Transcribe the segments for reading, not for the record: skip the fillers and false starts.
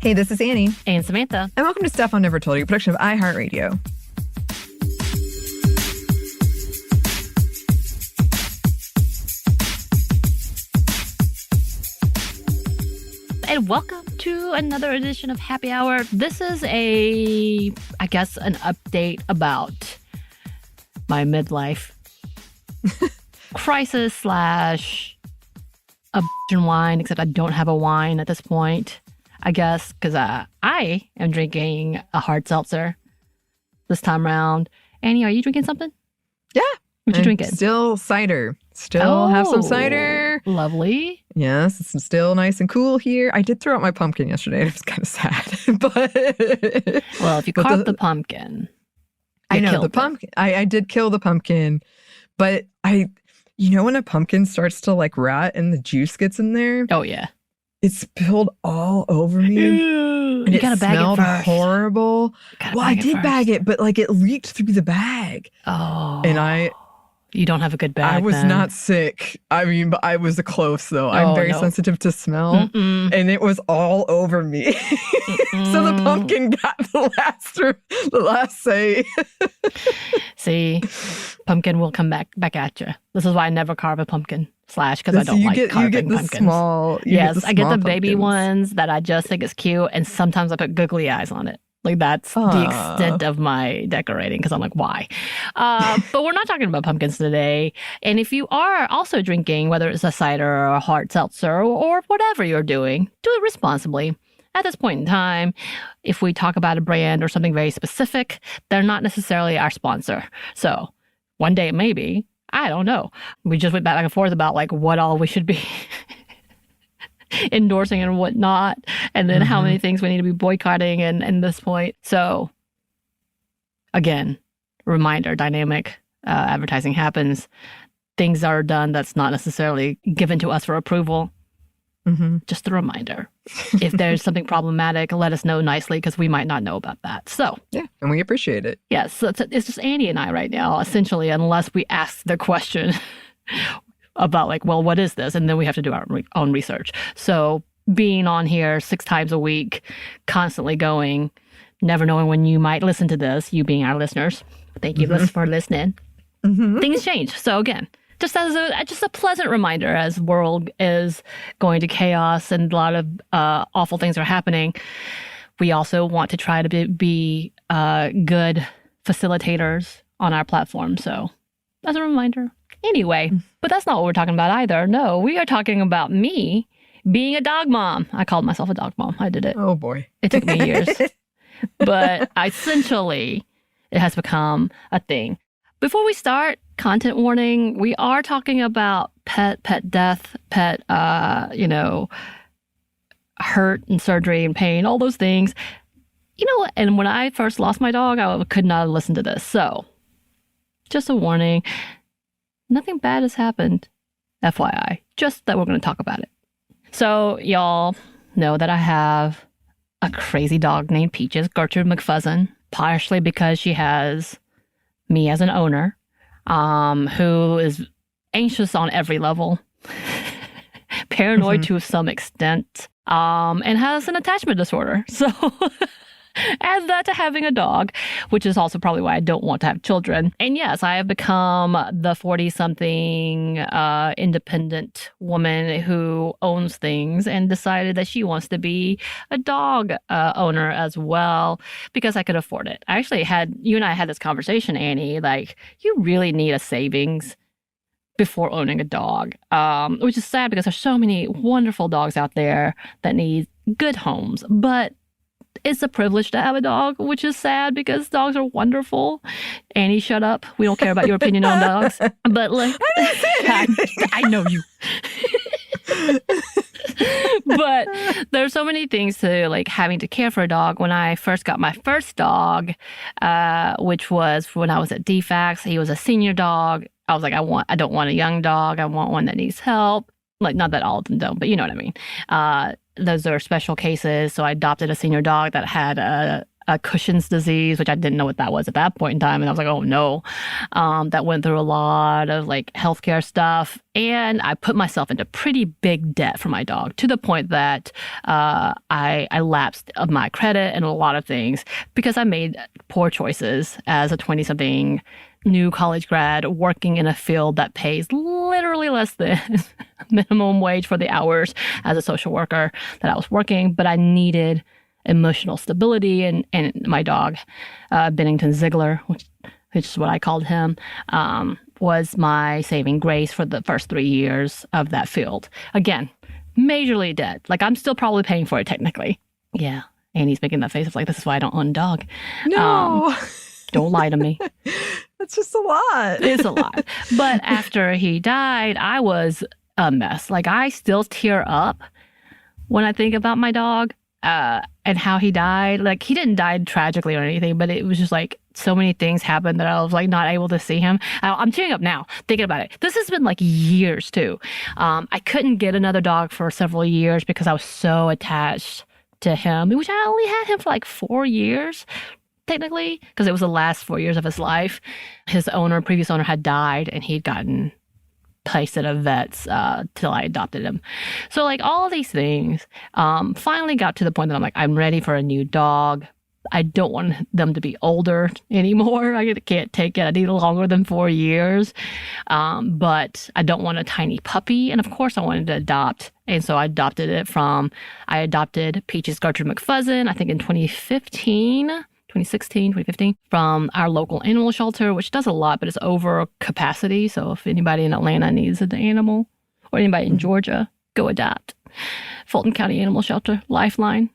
Hey, this is Annie. And Samantha. And welcome to Stuff I Never Told You, a production of iHeartRadio. And welcome to another edition of Happy Hour. This is an update about my midlife crisis / a wine, except I don't have a wine at this point, I guess, because I am drinking a hard seltzer this time around. Annie, are you drinking something? Yeah. What you drinking? Still cider. Have some cider. Lovely. Yes, it's still nice and cool here. I did throw out my pumpkin yesterday. It was kind of sad. But well, if you carved the pumpkin, I know the pumpkin. I did kill the pumpkin, but when a pumpkin starts to like rot and the juice gets in there. Oh yeah. It spilled all over me. Ew, and you gotta bag it first. Horrible. Well, I did bag it, but like it leaked through the bag. Oh. And you don't have a good bag. I was then. not sick. I mean, but I was close though. I'm very sensitive to smell. And it was all over me. So the pumpkin got the last say. See, pumpkin will come back at you. This is why I never carve a pumpkin / because I don't like carving pumpkins. I get the baby ones that I just think is cute, and sometimes I put googly eyes on it. Like that's the extent of my decorating because I'm like, why? But we're not talking about pumpkins today. And if you are also drinking, whether it's a cider or a hard seltzer or whatever you're doing, do it responsibly. At this point in time, if we talk about a brand or something very specific, they're not necessarily our sponsor. So one day maybe, I don't know. We just went back and forth about like what all we should be endorsing and whatnot, and then how many things we need to be boycotting and this point. So again, reminder, dynamic advertising happens. Things are done that's not necessarily given to us for approval. Just a reminder. If there's something problematic, let us know nicely because we might not know about that. So yeah, and we appreciate it. Yes, so it's just Annie and I right now, essentially, unless we ask the question about like, well, what is this? And then we have to do our own research. So being on here 6 times a week, constantly going, never knowing when you might listen to this, you being our listeners. Thank you for listening. Things change. So again, just as a pleasant reminder, as the world is going to chaos and a lot of awful things are happening, we also want to try to be good facilitators on our platform. So as a reminder. Anyway, but that's not what we're talking about either. No, we are talking about me being a dog mom. I called myself a dog mom. I did it. Oh, boy. It took me years. But essentially, it has become a thing. Before we start, content warning, we are talking about pet death, pet, hurt and surgery and pain, all those things. And when I first lost my dog, I could not listen to this. So, just a warning. Nothing bad has happened, FYI, just that we're going to talk about it. So y'all know that I have a crazy dog named Peaches, Gertrude McFuzzin, partially because she has me as an owner, who is anxious on every level, paranoid to some extent, and has an attachment disorder. So add that to having a dog, which is also probably why I don't want to have children. And yes, I have become the 40-something independent woman who owns things and decided that she wants to be a dog owner as well because I could afford it. I actually you and I had this conversation, Annie, like you really need a savings before owning a dog, which is sad because there's so many wonderful dogs out there that need good homes, but it's a privilege to have a dog, which is sad because dogs are wonderful. Annie, shut up. We don't care about your opinion on dogs. But like, I know you. But there's so many things to like having to care for a dog. When I first got my first dog, which was when I was at DFAX, he was a senior dog. I was like, I don't want a young dog. I want one that needs help. Like, not that all of them don't, but you know what I mean. Those are special cases. So I adopted a senior dog that had a Cushing's disease, which I didn't know what that was at that point in time. And I was like, oh no. That went through a lot of like healthcare stuff. And I put myself into pretty big debt for my dog to the point that I lapsed of my credit and a lot of things because I made poor choices as a 20-something new college grad working in a field that pays literally less than minimum wage for the hours as a social worker that I was working. But I needed emotional stability, and my dog, Bennington Ziegler, which is what I called him, was my saving grace for the first 3 years of that field. Again, majorly dead. Like, I'm still probably paying for it technically. Yeah. And he's making that face of like, this is why I don't own a dog. No. Don't lie to me. That's just a lot. It's a lot. But after he died, I was a mess. Like, I still tear up when I think about my dog. And how he died. Like, he didn't die tragically or anything, but it was just like so many things happened that I was like not able to see him. I'm tearing up now thinking about it. This has been like years too. I couldn't get another dog for several years because I was so attached to him, which I only had him for like 4 years technically, because it was the last 4 years of his life. His previous owner had died, and he'd gotten placed at a vet's till I adopted him. So like all these things finally got to the point that I'm like, I'm ready for a new dog. I don't want them to be older anymore. I can't take it. I need longer than 4 years. But I don't want a tiny puppy. And of course I wanted to adopt. And so I adopted Peaches Gertrude McFuzzin, I think in 2016, from our local animal shelter, which does a lot, but it's over capacity. So if anybody in Atlanta needs an animal, or anybody in Georgia, go adopt. Fulton County Animal Shelter, Lifeline,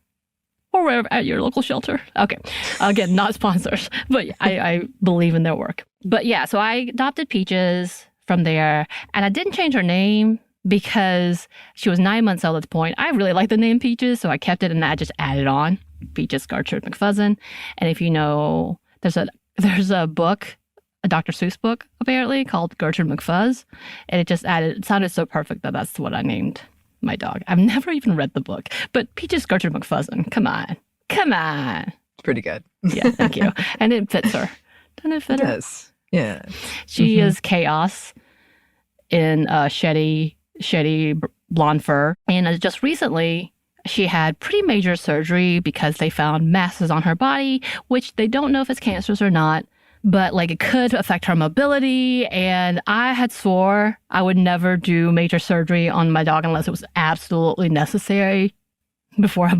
or wherever at your local shelter. Okay. Again, not sponsors, but I believe in their work. But yeah, so I adopted Peaches from there, and I didn't change her name because she was 9 months old at the point. I really like the name Peaches, so I kept it and I just added on Peaches Gertrude McFuzzin. And if you know, there's a book, a Dr. Seuss book apparently called Gertrude McFuzz, and it sounded so perfect that that's what I named my dog. I've never even read the book, but Peaches Gertrude McFuzzin, come on. It's pretty good. Yeah, thank you. And it fits her. Doesn't it fit her? Yes. Yeah. She is chaos in shady blonde fur. And just recently, she had pretty major surgery because they found masses on her body, which they don't know if it's cancerous or not, but like it could affect her mobility. And I had swore I would never do major surgery on my dog unless it was absolutely necessary before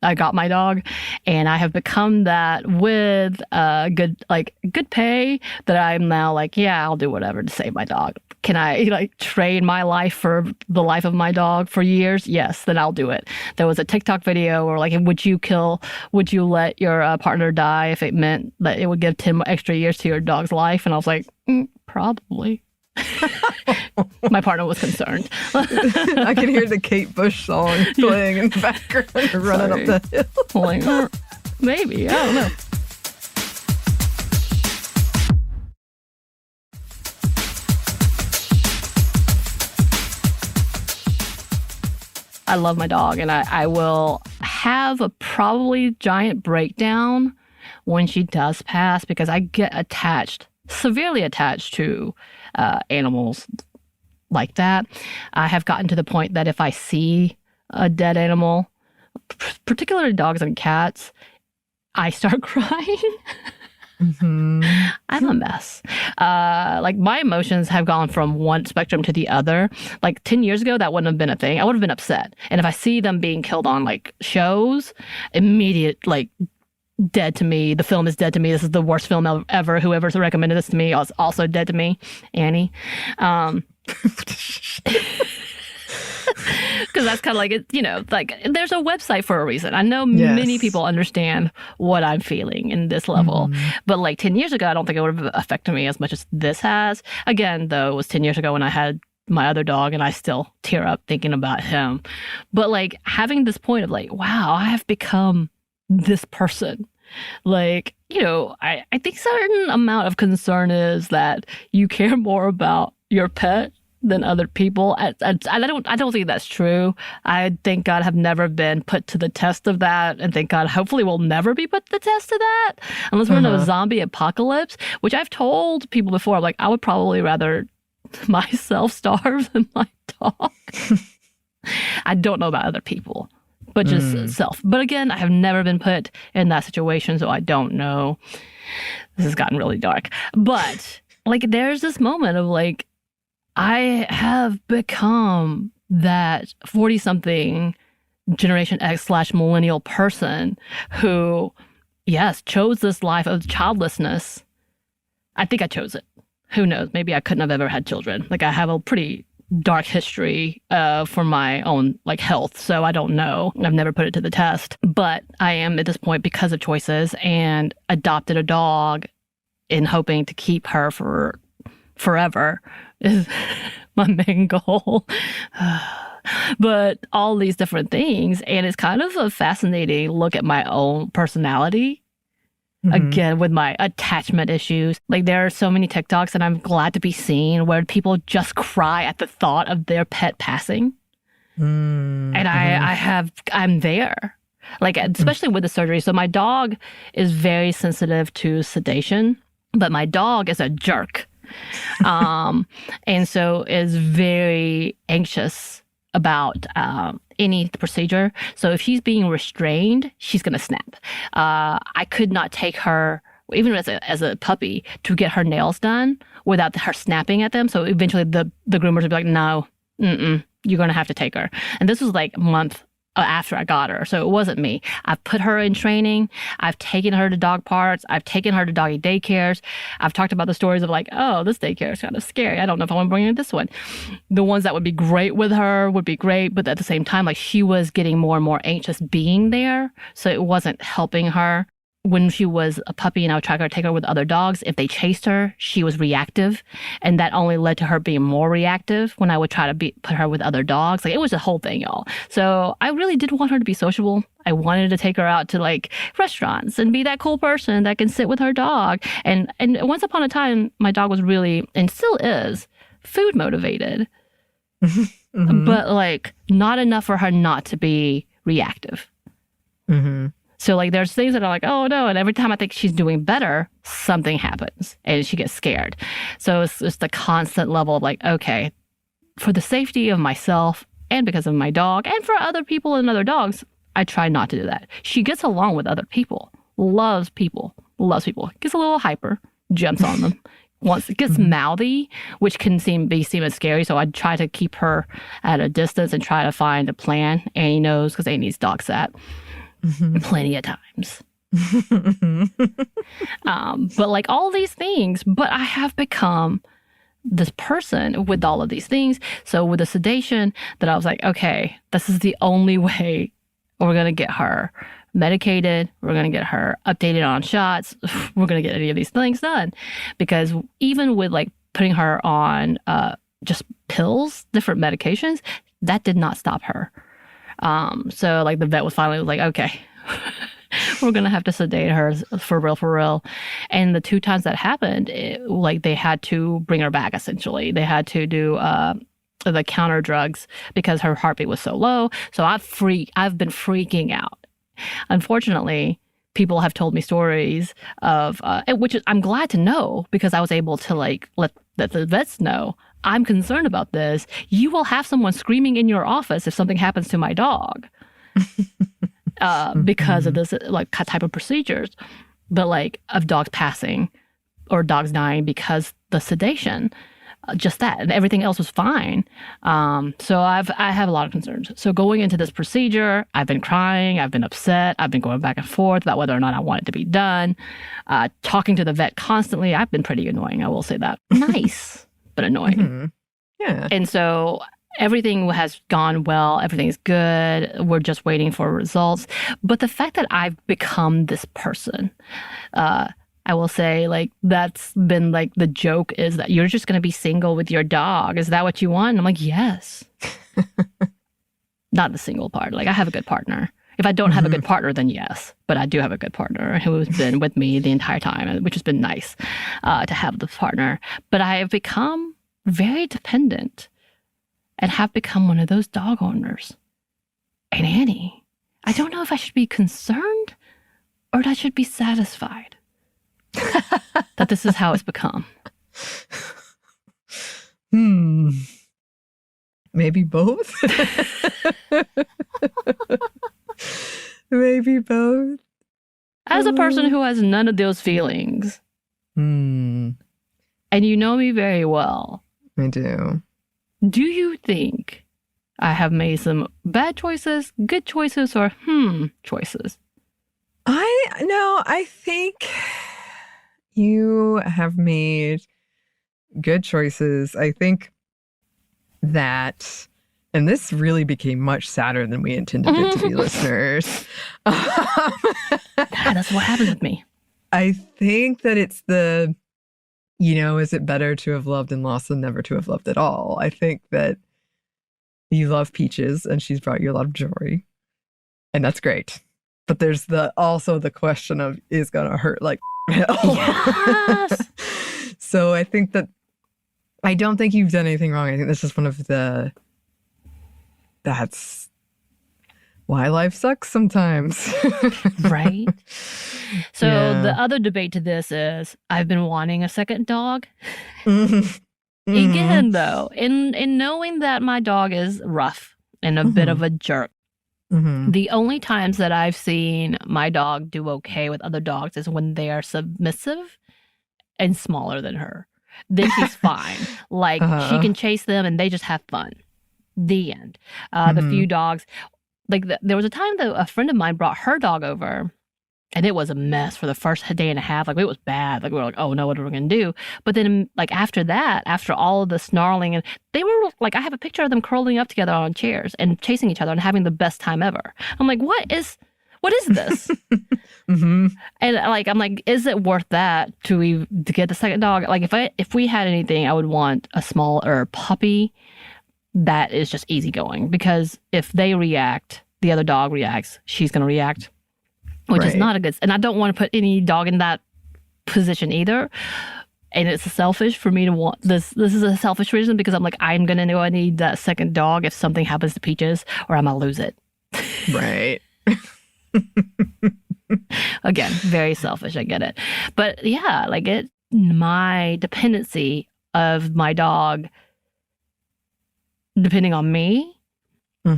I got my dog. And I have become that with good pay that I'm now like, yeah, I'll do whatever to save my dog. Can I like trade my life for the life of my dog for years? Yes, then I'll do it. There was a TikTok video where like, would you let your partner die if it meant that it would give 10 extra years to your dog's life? And I was like, probably. My partner was concerned. I can hear the Kate Bush song playing in the background, running up the hill. Like, maybe, I don't know. I love my dog, and I will have a probably giant breakdown when she does pass because I get severely attached to animals like that. I have gotten to the point that if I see a dead animal, particularly dogs and cats, I start crying. I'm a mess. Like my emotions have gone from one spectrum to the other. Like 10 years ago, that wouldn't have been a thing. I would have been upset. And if I see them being killed on like shows, immediate like dead to me. The film is dead to me. This is the worst film ever. Whoever's recommended this to me is also dead to me. Anney. Because that's kind of like, like there's a website for a reason. I know many people understand what I'm feeling in this level. But like 10 years ago, I don't think it would have affected me as much as this has. Again, though, it was 10 years ago when I had my other dog and I still tear up thinking about him. But like having this point of like, wow, I have become this person. Like, I think certain amount of concern is that you care more about your pet than other people. I don't think that's true. I thank God have never been put to the test of that, and thank God hopefully we'll never be put to the test of that unless we're in a zombie apocalypse, which I've told people before. I'm like, I would probably rather myself starve than my dog. I don't know about other people, but just self. But again, I have never been put in that situation, so I don't know. This has gotten really dark. But like, there's this moment of like, I have become that 40-something Generation X / millennial person who, yes, chose this life of childlessness. I think I chose it. Who knows? Maybe I couldn't have ever had children. Like, I have a pretty dark history for my own like health, so I don't know. I've never put it to the test. But I am at this point because of choices, and adopted a dog in hoping to keep her for forever is my main goal. But all these different things, and it's kind of a fascinating look at my own personality. Again, with my attachment issues. Like, there are so many TikToks, and I'm glad to be seen, where people just cry at the thought of their pet passing. And I'm there. Like, especially with the surgery. So my dog is very sensitive to sedation, but my dog is a jerk. And so is very anxious about any procedure. So if she's being restrained, she's going to snap. I could not take her, even as a puppy, to get her nails done without her snapping at them. So eventually the groomers would be like, no, you're going to have to take her. And this was like a month after I got her. So it wasn't me. I've put her in training. I've taken her to dog parks. I've taken her to doggy daycares. I've talked about the stories of like, oh, this daycare is kind of scary. I don't know if I want to bring her this one. The ones that would be great with her would be great. But at the same time, like, she was getting more and more anxious being there. So it wasn't helping her. When she was a puppy and I would try to take her with other dogs, if they chased her, she was reactive. And that only led to her being more reactive when I would try to put her with other dogs. Like, it was a whole thing, y'all. So I really did want her to be sociable. I wanted to take her out to like restaurants and be that cool person that can sit with her dog. And once upon a time, my dog was really, and still is, food motivated. But like, not enough for her not to be reactive. So like, there's things that are like, oh no, and every time I think she's doing better, something happens and she gets scared. So it's just the constant level of like, okay, for the safety of myself and because of my dog and for other people and other dogs, I try not to do that. She gets along with other people, loves people, gets a little hyper, jumps on them. Once it gets mouthy, which can seem as scary, so I try to keep her at a distance and try to find a plan. Annie knows because Annie's dog sat. Plenty of times. But like, all these things, but I have become this person with all of these things. So with the sedation, that I was like, okay, this is the only way we're going to get her medicated. We're going to get her updated on shots. We're going to get any of these things done. Because even with like putting her on just pills, different medications, that did not stop her. So like, the vet was finally like, okay, we're going to have to sedate her for real. And the 2 times that happened, like, they had to bring her back, essentially. They had to do the counter drugs because her heartbeat was so low. So I've been freaking out. Unfortunately, people have told me stories of, which I'm glad to know, because I was able to like let the vets know, I'm concerned about this. You will have someone screaming in your office if something happens to my dog because of this like type of procedures. But like, of dogs passing or dogs dying because the sedation, just that, and everything else was fine. So I have a lot of concerns. So going into this procedure, I've been crying, I've been upset, I've been going back and forth about whether or not I want it to be done. Talking to the vet constantly. I've been pretty annoying, I will say that. Nice, but annoying. Yeah. And so everything has gone well. Everything's good. We're just waiting for results. But the fact that I've become this person, I will say, like, that's been like the joke, is that you're just going to be single with your dog. Is that what you want? And I'm like, yes. Not the single part. Like, I have a good partner. If I don't have a good partner, then yes. But I do have a good partner who has been with me the entire time, which has been nice to have the partner. But I have become very dependent and have become one of those dog owners. And Anney, I don't know if I should be concerned or I should be satisfied that this is how it's become. Maybe both. Maybe both. As a person who has none of those feelings, and you know me very well, I do. Do you think I have made some bad choices, good choices, or choices? I think you have made good choices. I think that, and this really became much sadder than we intended it to be, listeners. That's what happens with me. I think that it's the, is it better to have loved and lost than never to have loved at all? I think that you love Peaches and she's brought you a lot of joy. And that's great. But there's also the question of, is gonna hurt like hell? Yes. So I think that, I don't think you've done anything wrong. I think that's just one of that's why life sucks sometimes. Right? So the other debate to this is, I've been wanting a second dog. Again, though, in knowing that my dog is rough and a bit of a jerk, the only times that I've seen my dog do okay with other dogs is when they are submissive and smaller than her. Then she's fine. Like, she can chase them and they just have fun. The end. The few dogs, like there was a time that a friend of mine brought her dog over and it was a mess for the first day and a half. Like, it was bad. Like, we were like, oh no, what are we going to do? But then, like, after that, after all of the snarling, and they were like, I have a picture of them curling up together on chairs and chasing each other and having the best time ever. I'm like, what is this? And like, I'm like, is it worth that to get the second dog? Like, if we had anything, I would want a smaller puppy that is just easygoing, because if they react, the other dog reacts, she's going to react, which is not a good. And I don't want to put any dog in that position either. And it's selfish for me to want this. This is a selfish reason, because I'm like, I'm going to know I need that second dog if something happens to Peaches, or I'm going to lose it. Right. Again, very selfish. I get it. But yeah, like, my dependency of my dog depending on me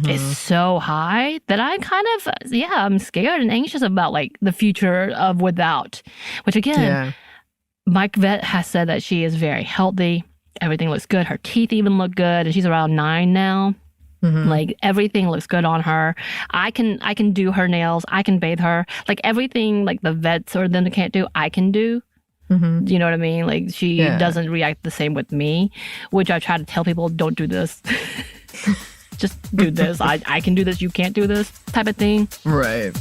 is so high that I kind of, I'm scared and anxious about like the future of without, which again, Mike Vet has said that she is very healthy. Everything looks good. Her teeth even look good. And she's around 9 now. Like, everything looks good on her. I can do her nails. I can bathe her. Like, everything like the vets or them can't do, I can do. Do you know what I mean? Like, she doesn't react the same with me, which I try to tell people, don't do this. Just do this. I can do this. You can't do this type of thing. Right.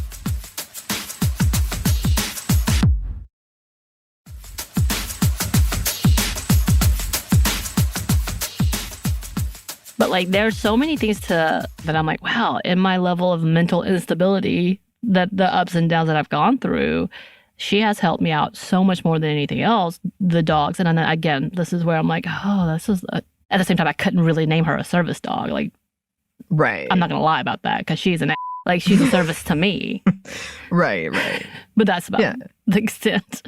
But like, there's so many things that I'm like, wow, in my level of mental instability, that the ups and downs that I've gone through, she has helped me out so much more than anything else, the dogs. And then again, this is where I'm like, oh, this is at the same time, I couldn't really name her a service dog. Like, right. I'm not going to lie about that, because she's like, she's a service to me. Right. But that's about the extent.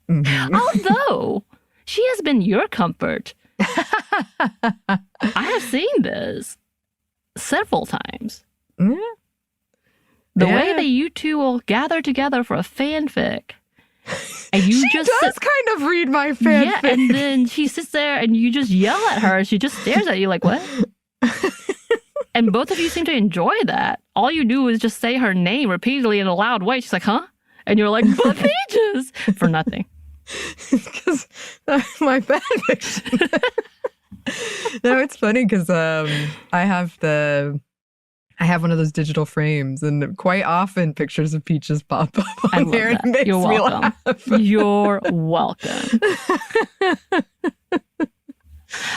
Although she has been your comfort. I have seen this several times. The way that you two will gather together for a fanfic. And you she does kind of read my fanfic. Yeah, and then she sits there and you just yell at her and she just stares at you like, what? And both of you seem to enjoy that. All you do is just say her name repeatedly in a loud way. She's like, huh? And you're like, but Peaches! For nothing. Because that's my fanfiction. No, it's funny because I have one of those digital frames, and quite often pictures of Peaches pop up on there, and it makes me laugh. You're welcome.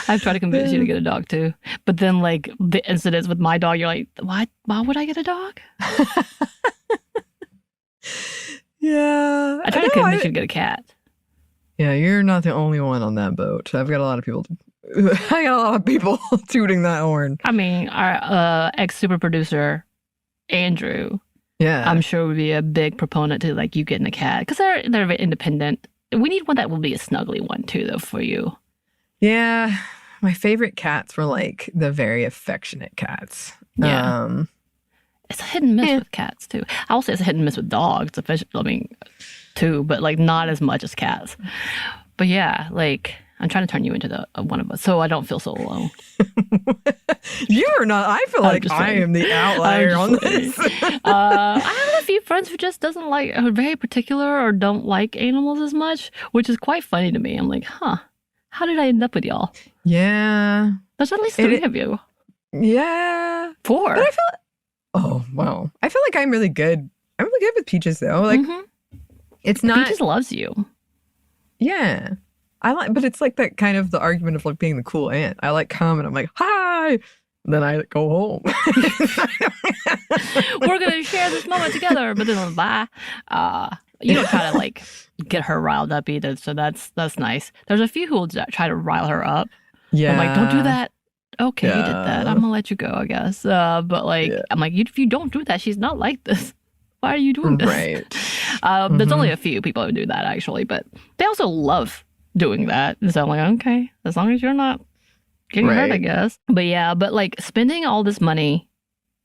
I've tried to convince you to get a dog too, but then like the incidents with my dog, you're like, why would I get a dog? Yeah, I tried to convince you to get a cat. Yeah, you're not the only one on that boat. I've got a lot of people I got a lot of people tooting that horn. I mean, our ex-super producer, Andrew, Yeah. I'm sure would be a big proponent to like you getting a cat because they're very independent. We need one that will be a snuggly one too, though, for you. Yeah. My favorite cats were like the very affectionate cats. Yeah. It's a hit and miss with cats too. I will say it's a hit and miss with dogs, I mean, too, but like not as much as cats. But yeah, like I'm trying to turn you into the one of us, so I don't feel so alone. You are not. I feel like I am the outlier on this. I have a few friends who just doesn't like, are very particular or don't like animals as much, which is quite funny to me. I'm like, huh, how did I end up with y'all? Yeah. There's at least 3 of you. Yeah. 4. But I feel. Oh wow. I feel like I'm really good. I'm really good with Peaches though. Like it's not. Peaches loves you. Yeah. I like, but it's like that kind of the argument of like being the cool aunt. I like come and I'm like, hi. Then I go home. We're gonna share this moment together, but then bye. You don't try to like get her riled up either, so that's nice. There's a few who will try to rile her up. Yeah. I'm like, don't do that. Okay, you did that. I'm gonna let you go, I guess. But like, I'm like, if you don't do that, she's not like this. Why are you doing this? Right. There's only a few people who do that actually, but they also love doing that. And so I'm like, okay, as long as you're not getting hurt, I guess. But yeah, but like spending all this money,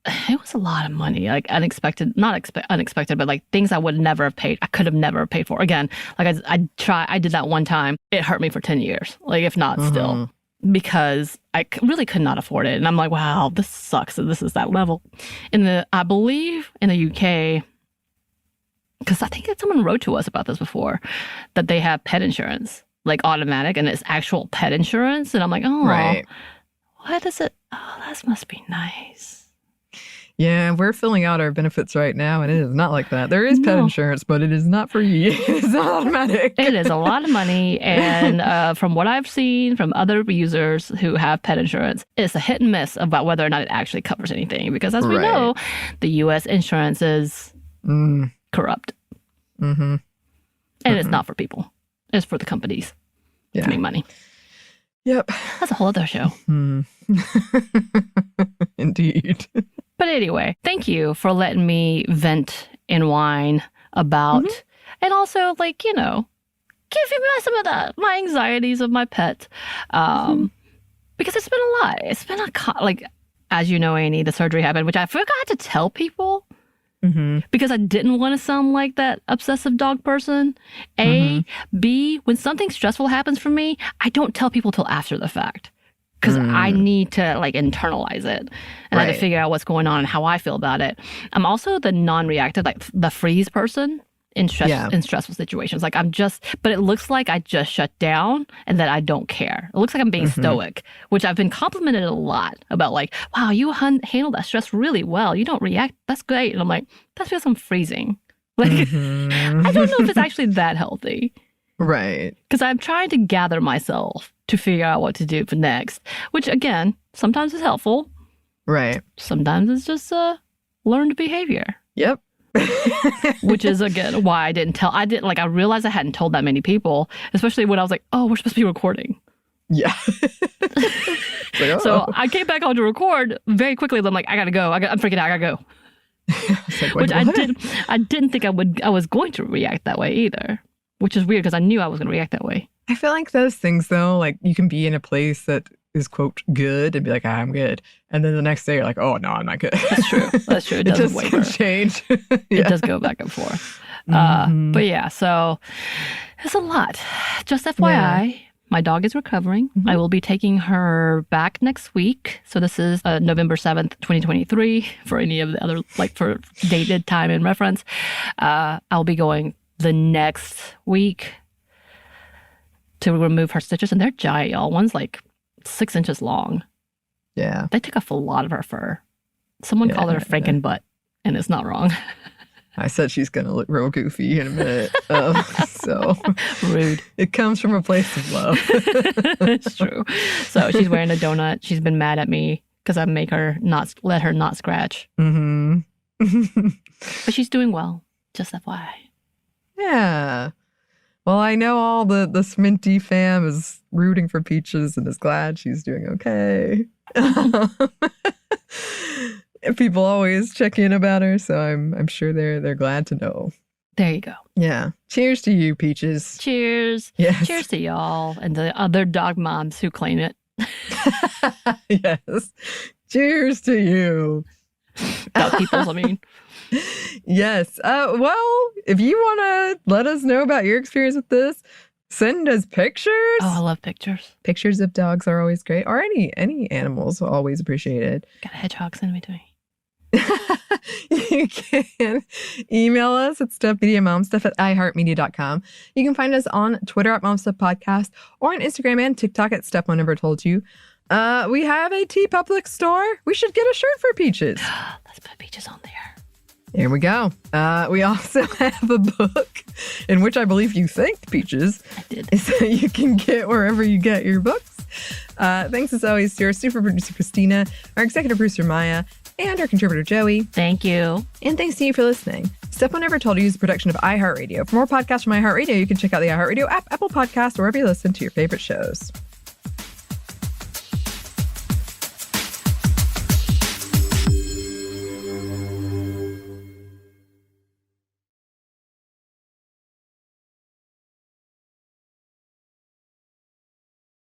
it was a lot of money, like unexpected, not unexpected, but like things I would never have paid. I could have never paid for. Again, like I did that one time. It hurt me for 10 years, like if not still, because I really could not afford it. And I'm like, wow, this sucks. And this is that level. I believe in the UK, because I think that someone wrote to us about this before, that they have pet insurance, like automatic, and it's actual pet insurance. And I'm like, oh, what is it? Oh, that must be nice. Yeah, we're filling out our benefits right now, and it is not like that. There is pet insurance, but it is not for you. It's not automatic. It is a lot of money, and from what I've seen from other users who have pet insurance, it's a hit and miss about whether or not it actually covers anything. Because as we know, the U.S. insurance is corrupt. And it's not for people. It's for the companies to make money. Yep. That's a whole other show. Indeed. But anyway, thank you for letting me vent and whine about, and also like, you know, giving me some of my anxieties of my pet. Because it's been a lot. It's been like, as you know, Anney, the surgery happened, which I forgot to tell people. Because I didn't want to sound like that obsessive dog person. A. B. When something stressful happens for me, I don't tell people till after the fact. Because I need to like internalize it. And I have to figure out what's going on and how I feel about it. I'm also the non-reactive, like the freeze person in stressful situations. Like but it looks like I just shut down and that I don't care. It looks like I'm being stoic, which I've been complimented a lot about, like, wow, you handle that stress really well. You don't react. That's great. And I'm like, that's because I'm freezing. Like, I don't know if it's actually that healthy. Right. Because I'm trying to gather myself to figure out what to do for next, which again, sometimes is helpful. Right. Sometimes it's just learned behavior. Yep. Which is, again, why I realized I hadn't told that many people, especially when I was like, oh, we're supposed to be recording. Yeah. Like, so I came back on to record very quickly. I'm like, I gotta go. I'm freaking out. I gotta go. Like, which I didn't think I was going to react that way either, which is weird because I knew I was going to react that way. I feel like those things, though, like you can be in a place that is, quote, good and be like, I'm good. And then the next day you're like, oh, no, I'm not good. That's true. That's true. It does waver. Change. It does go back and forth. But yeah, so it's a lot. Just FYI, my dog is recovering. I will be taking her back next week. So this is November 7th, 2023, for any of the other, like for dated time and reference. I'll be going the next week to remove her stitches, and they're giant, y'all. One's like 6 inches long. Yeah. They took off a lot of her fur. Someone called her Frankenbutt, and it's not wrong. I said she's going to look real goofy in a minute. So rude. It comes from a place of love. It's true. So she's wearing a donut. She's been mad at me because I let her not scratch. But she's doing well. Just FYI. Yeah. Well, I know all the Sminty fam is rooting for Peaches and is glad she's doing okay. People always check in about her, so I'm sure they're glad to know. There you go. Yeah. Cheers to you, Peaches. Cheers. Yes. Cheers to y'all and the other dog moms who claim it. Yes. Cheers to you. Dog peoples, I mean. Yes. Well, if you want to let us know about your experience with this, send us pictures. Oh, I love pictures. Pictures of dogs are always great, or any animals, always appreciated. Got a hedgehog, send it to me. You can email us at stuffmediamomstuff@iheartmedia.com. You can find us on Twitter at momstuffpodcast or on Instagram and TikTok at Stuff Mom Never Told You. We have a TeePublic store. We should get a shirt for Peaches. Let's put Peaches on there. There we go. We also have a book in which I believe you thanked Peaches. I did. So you can get wherever you get your books. Thanks as always to our super producer Christina, our executive producer Maya, and our contributor Joey. Thank you. And thanks to you for listening. Stuff Mom Never Told You is a production of iHeartRadio. For more podcasts from iHeartRadio, you can check out the iHeartRadio app, Apple Podcast, or wherever you listen to your favorite shows.